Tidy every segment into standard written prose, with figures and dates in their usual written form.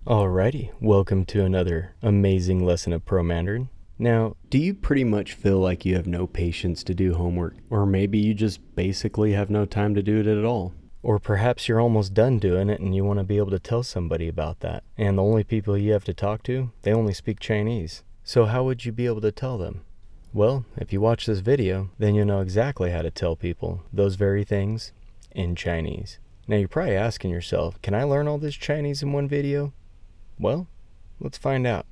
Alrighty, welcome to another amazing lesson of Pro Mandarin. Now, do you pretty much feel like you have no patience to do homework? Or maybe you just basically have no time to do it at all? Or perhaps you're almost done doing it and you want to be able to tell somebody about that. And the only people you have to talk to, they only speak Chinese. So how would you be able to tell them? Well, if you watch this video, then you'll know exactly how to tell people those very things in Chinese. Now you're probably asking yourself, can I learn all this Chinese in one video? Well, let's find out.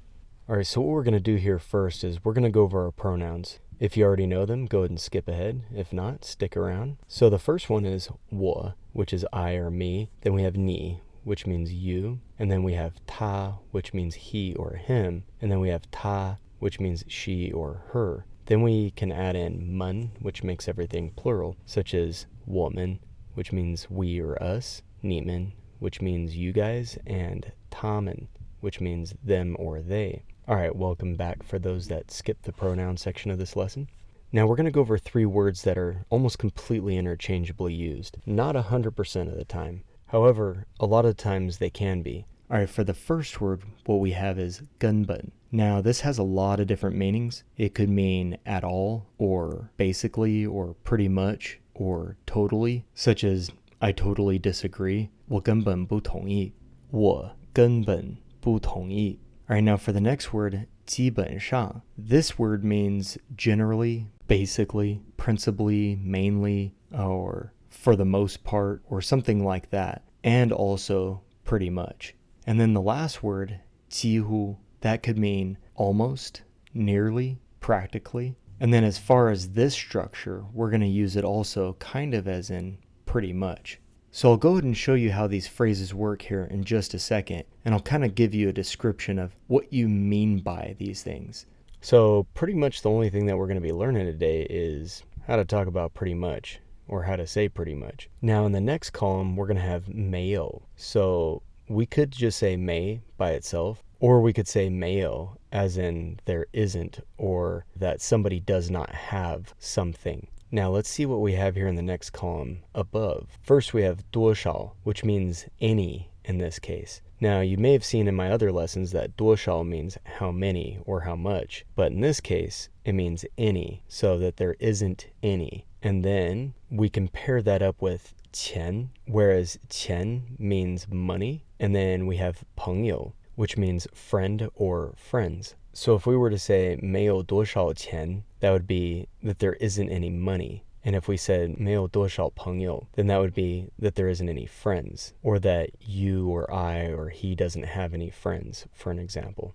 Alright, so what we're going to do here first is we're going to go over our pronouns. If you already know them, go ahead and skip ahead. If not, stick around. So the first one is 我, which is I or me. Then we have 你, which means you. And then we have 他, which means he or him. And then we have 她, which means she or her. Then we can add in 们, which makes everything plural, such as 我们, which means we or us. 你们, which means you guys. And 他们, which means them or they. Alright, welcome back for those that skipped the pronoun section of this lesson. Now we're going to go over 3 words that are almost completely interchangeably used. Not 100% of the time. However, a lot of times they can be. Alright, for the first word, what we have is 根本. Now this has a lot of different meanings. It could mean at all, or basically, or pretty much, or totally, such as I totally disagree. 我根本不同意. 我根本不同意. Alright, now for the next word, 基本上. This word means generally, basically, principally, mainly, or for the most part, or something like that. And also pretty much. And then the last word, 几乎, that could mean almost, nearly, practically. And then as far as this structure, we're going to use it also kind of as in pretty much. So I'll go ahead and show you how these phrases work here in just a second, and I'll kind of give you a description of what you mean by these things. So pretty much the only thing that we're going to be learning today is how to talk about pretty much, or how to say pretty much. Now in the next column, we're going to have 没有. So we could just say 没 by itself, or we could say 没有 as in there isn't, or that somebody does not have something. Now let's see what we have here in the next column above. First we have 多少, which means any in this case. Now you may have seen in my other lessons that 多少 means how many or how much, but in this case it means any, so that there isn't any. And then we can pair that up with 钱, whereas 钱 means money, and then we have 朋友, which means friend or friends. So if we were to say 没有多少钱, that would be that there isn't any money. And if we said 没有多少朋友, then that would be that there isn't any friends, or that you or I or he doesn't have any friends, for an example.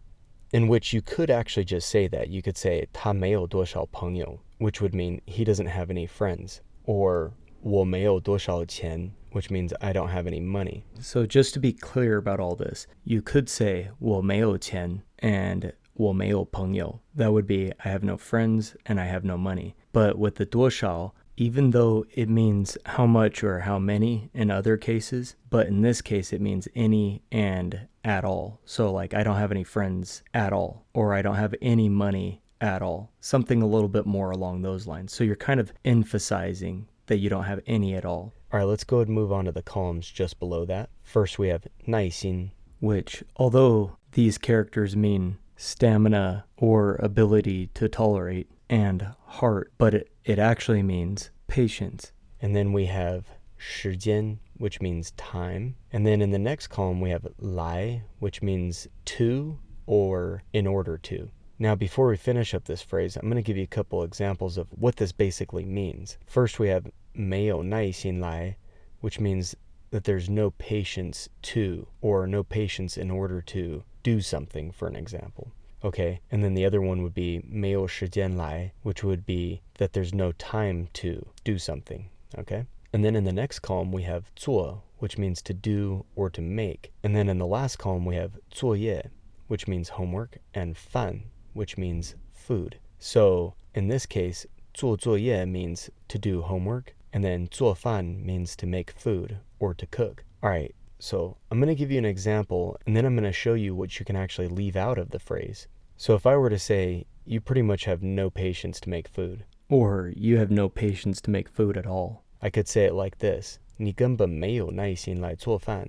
In which you could actually just say that. You could say 他没有多少朋友, which would mean he doesn't have any friends, or 我没有多少钱, which means I don't have any money. So just to be clear about all this, you could say 我没有钱 and 我没有朋友. That would be I have no friends and I have no money. But with the 多少, even though it means how much or how many in other cases, but in this case it means any and at all. So like I don't have any friends at all, or I don't have any money at all. Something a little bit more along those lines. So you're kind of emphasizing that you don't have any at all. Alright, let's go ahead and move on to the columns just below that. First we have 耐心, which although these characters mean stamina or ability to tolerate, and heart, but it actually means patience. And then we have 时间, which means time. And then in the next column we have 来, which means to or in order to. Now before we finish up this phrase, I'm going to give you a couple examples of what this basically means. First we have 没有耐心来, which means that there's no patience to, or no patience in order to do something, for an example. Okay, and then the other one would be 没有时间来, which would be that there's no time to do something. Okay, and then in the next column we have 做, which means to do or to make. And then in the last column we have 作业, which means homework, and 饭, which means food. So in this case, 做作业 means to do homework, and then 做饭 means to make food or to cook. Alright, so I'm going to give you an example, and then I'm going to show you what you can actually leave out of the phrase. So if I were to say, you pretty much have no patience to make food, or you have no patience to make food at all, I could say it like this. 你根本没有耐心来做饭.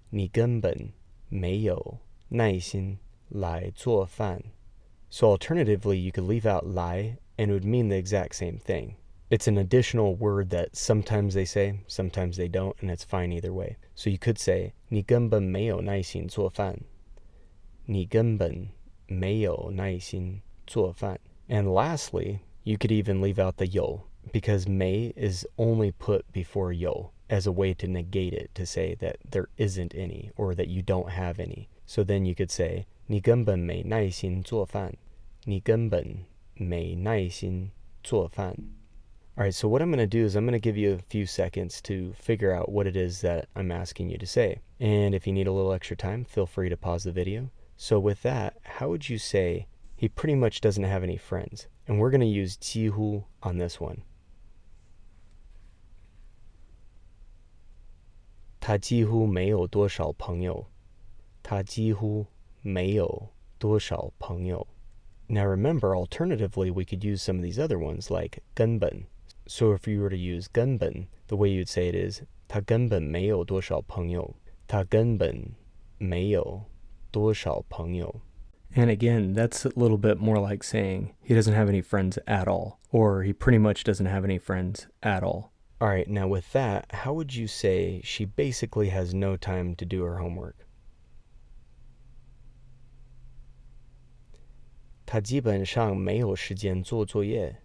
你根本没有耐心来做饭. So alternatively, you could leave out 来 and it would mean the exact same thing. It's an additional word that sometimes they say, sometimes they don't, and it's fine either way. So you could say 你根本没有耐心做饭. 你根本没有耐心做饭. And lastly, you could even leave out the 有 because 没 is only put before 有 as a way to negate it, to say that there isn't any or that you don't have any. So then you could say 你根本没耐心做饭. 你根本没耐心做饭. All right, so what I'm going to do is I'm going to give you a few seconds to figure out what it is that I'm asking you to say. And if you need a little extra time, feel free to pause the video. So with that, how would you say he pretty much doesn't have any friends? And we're going to use 几乎 on this one. 他几乎没有多少朋友. 他几乎没有多少朋友. Now remember, alternatively, we could use some of these other ones like 根本. So if you were to use 根本, the way you'd say it is 他根本没有多少朋友. 他根本没有多少朋友. And again, that's a little bit more like saying he doesn't have any friends at all, or he pretty much doesn't have any friends at all. All right, now with that, how would you say she basically has no time to do her homework? 他基本上没有时间做作业.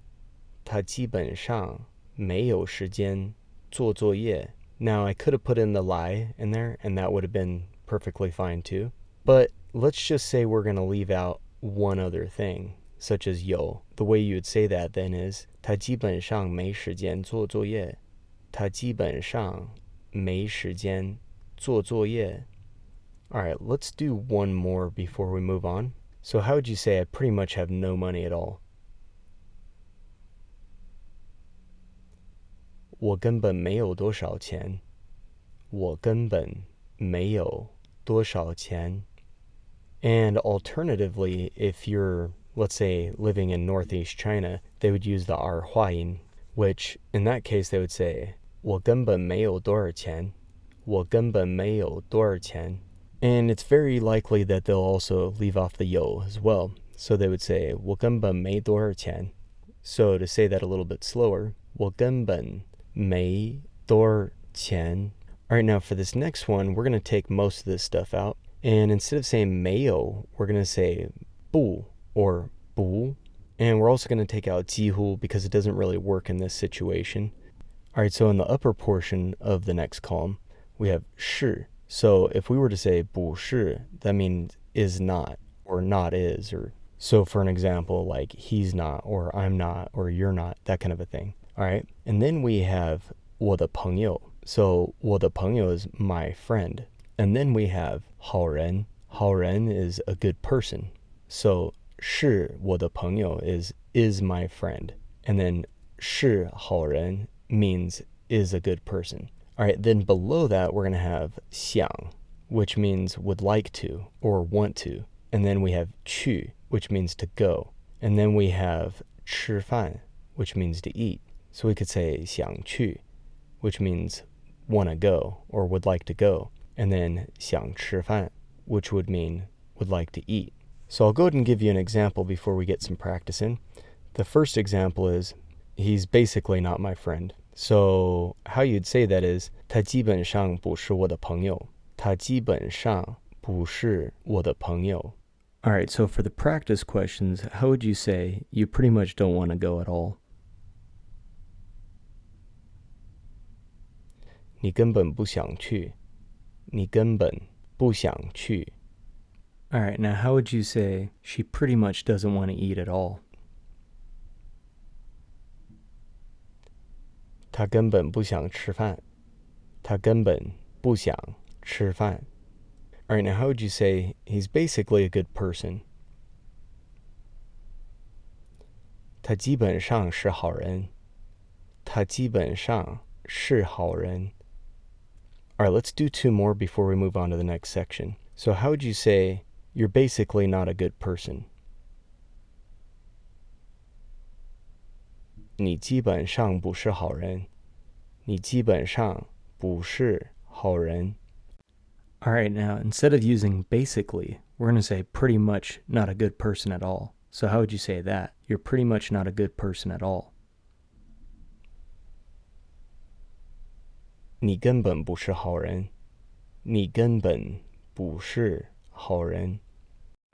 他基本上没有时间做作业. Now, I could have put in the 来 in there, and that would have been perfectly fine too. But let's just say we're going to leave out one other thing, such as 有. The way you would say that then is 他基本上没时间做作业. 他基本上没时间做作业. All right, let's do one more before we move on. So how would you say I pretty much have no money at all? 我根本没有多少钱. 我根本没有多少钱. And alternatively, if you're, let's say, living in northeast China, they would use the 儿化音, which in that case they would say 我根本没有多少钱. 我根本没有多少钱. And it's very likely that they'll also leave off the 有 as well. So they would say 我根本没多少钱. So to say that a little bit slower, 我根本没多少钱. All right, now for this next one, we're going to take most of this stuff out. And instead of saying 没有, we're going to say 不 or 不. And we're also going to take out 几乎 because it doesn't really work in this situation. All right, so in the upper portion of the next column, we have 是. So if we were to say 不是, that means is not, or not is, or so for an example, like he's not, or I'm not, or you're not, that kind of a thing. All right, and then we have 我的朋友. So 我的朋友 is my friend. And then we have 好人. 好人 is a good person. So 是我的朋友 is my friend. And then 是好人 means is a good person. All right, then below that, we're going to have 想, which means would like to or want to. And then we have 去, which means to go. And then we have 吃饭, which means to eat. So we could say 想去, which means want to go or would like to go. And then 想吃饭, which would mean would like to eat. So I'll go ahead and give you an example before we get some practice in. The first example is he's basically not my friend. So how you'd say that is 他基本上不是我的朋友. 他基本上不是我的朋友. All right, so for the practice questions, how would you say you pretty much don't want to go at all? 你根本不想去. 你根本不想去. All right, now how would you say she pretty much doesn't want to eat at all? 他根本不想吃饭. 他根本不想吃饭. All right, now how would you say he's basically a good person? 他基本上是好人. 他基本上是好人. All right, let's do two more before we move on to the next section. So how would you say you're basically not a good person? 你基本上不是好人. 你基本上不是好人. All right, now instead of using basically, we're going to say pretty much not a good person at all. So how would you say that? You're pretty much not a good person at all. 你根本不是好人。你根本不是好人。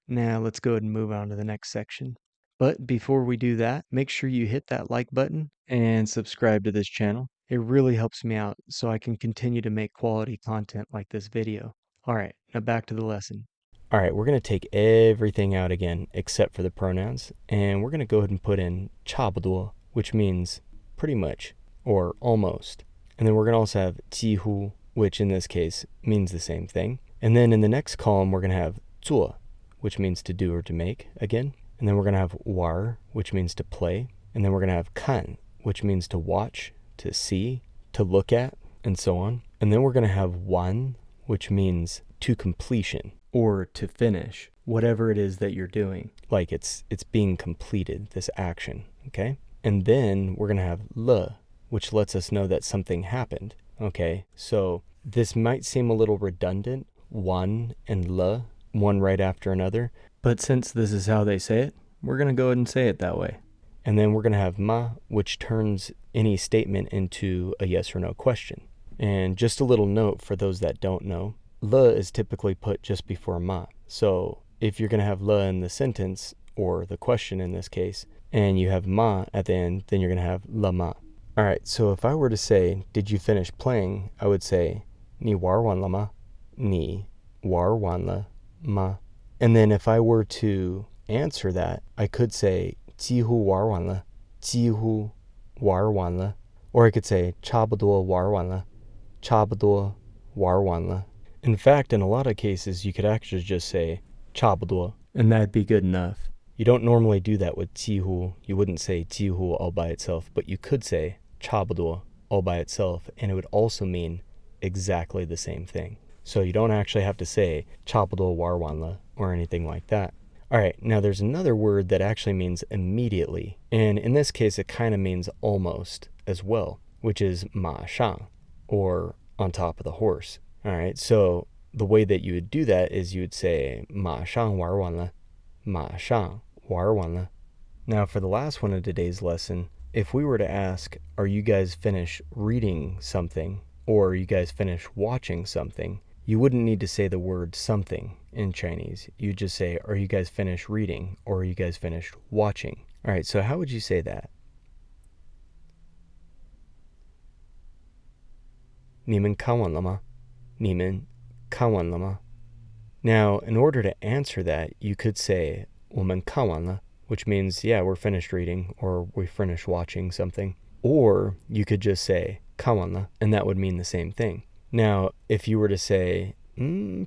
Now let's go ahead and move on to the next section. But before we do that, make sure you hit that like button and subscribe to this channel. It really helps me out so I can continue to make quality content like this video. All right, now back to the lesson. All right, we're going to take everything out again except for the pronouns, and we're going to go ahead and put in 差不多, which means pretty much or almost. And then we're going to also have 几乎, which in this case means the same thing. And then in the next column, we're going to have 做, which means to do or to make again. And then we're going to have 玩, which means to play. And then we're going to have 看, which means to watch, to see, to look at, and so on. And then we're going to have 完, which means to completion or to finish whatever it is that you're doing. Like it's being completed, this action, okay? And then we're going to have 了, which lets us know that something happened, okay? So this might seem a little redundant, 完 and 了, one right after another. But since this is how they say it, we're going to go ahead and say it that way. And then we're going to have 嘛, which turns any statement into a yes or no question. And just a little note for those that don't know, 了 is typically put just before 嘛. So if you're going to have 了 in the sentence, or the question in this case, and you have 嘛at the end, then you're going to have 了吗. All right, so if I were to say, did you finish playing? I would say, 你玩完了吗? 你玩完了吗? And then if I were to answer that, I could say, 几乎玩完了,几乎玩完了. Or I could say, 差不多玩完了,差不多玩完了. In fact, in a lot of cases, you could actually just say, 差不多, and that'd be good enough. You don't normally do that with 几乎. You wouldn't say 几乎 all by itself, but you could say 差不多 all by itself, and it would also mean exactly the same thing. So you don't actually have to say 差不多玩完了 or anything like that. All right, now there's another word that actually means immediately, and in this case it kind of means almost as well, which is 马上, or on top of the horse. All right, so the way that you would do that is you would say 马上玩完了,马上玩完了. Now for the last one of today's lesson, if we were to ask, are you guys finished reading something, or are you guys finished watching something, you wouldn't need to say the word something in Chinese. You'd just say, are you guys finished reading, or are you guys finished watching? All right, so how would you say that? 你们看完了吗? 你们看完了吗? Now, in order to answer that, you could say 我们看完了, which means, yeah, we're finished reading, or we finished watching something. Or you could just say 看完了, and that would mean the same thing. Now, if you were to say,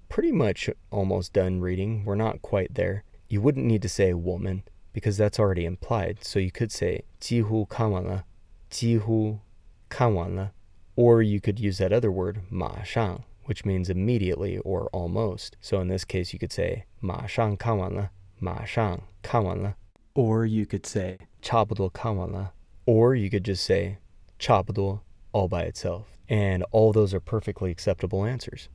pretty much almost done reading, we're not quite there, you wouldn't need to say 我们, because that's already implied. So you could say 几乎看完了, 几乎看完了. Or you could use that other word 马上, which means immediately or almost. So in this case, you could say 马上看完了,马上看完了. Or you could say 差不多看完了. Or you could just say 差不多 all by itself. And all those are perfectly acceptable answers.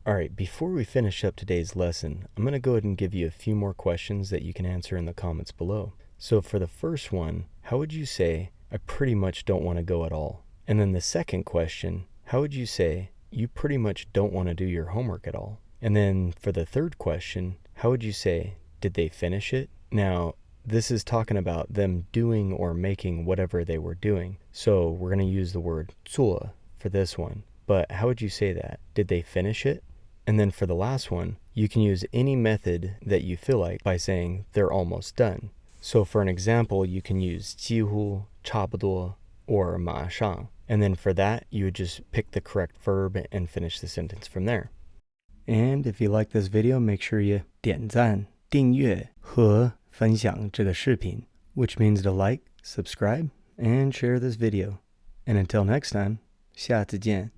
All right, before we finish up today's lesson, I'm going to go ahead and give you a few more questions that you can answer in the comments below. So for the first one, how would you say, I pretty much don't want to go at all? And then the second question, how would you say, you pretty much don't want to do your homework at all? And then for the third question, how would you say, did they finish it? Now, this is talking about them doing or making whatever they were doing. So we're going to use the word 做 for this one. But how would you say that? Did they finish it? And then for the last one, you can use any method that you feel like by saying they're almost done. So for an example, you can use 几乎,差不多, or 马上. And then for that, you would just pick the correct verb and finish the sentence from there. And if you like this video, make sure you 点赞、订阅和分享这个视频, which means to like, subscribe, and share this video. And until next time, 下次见.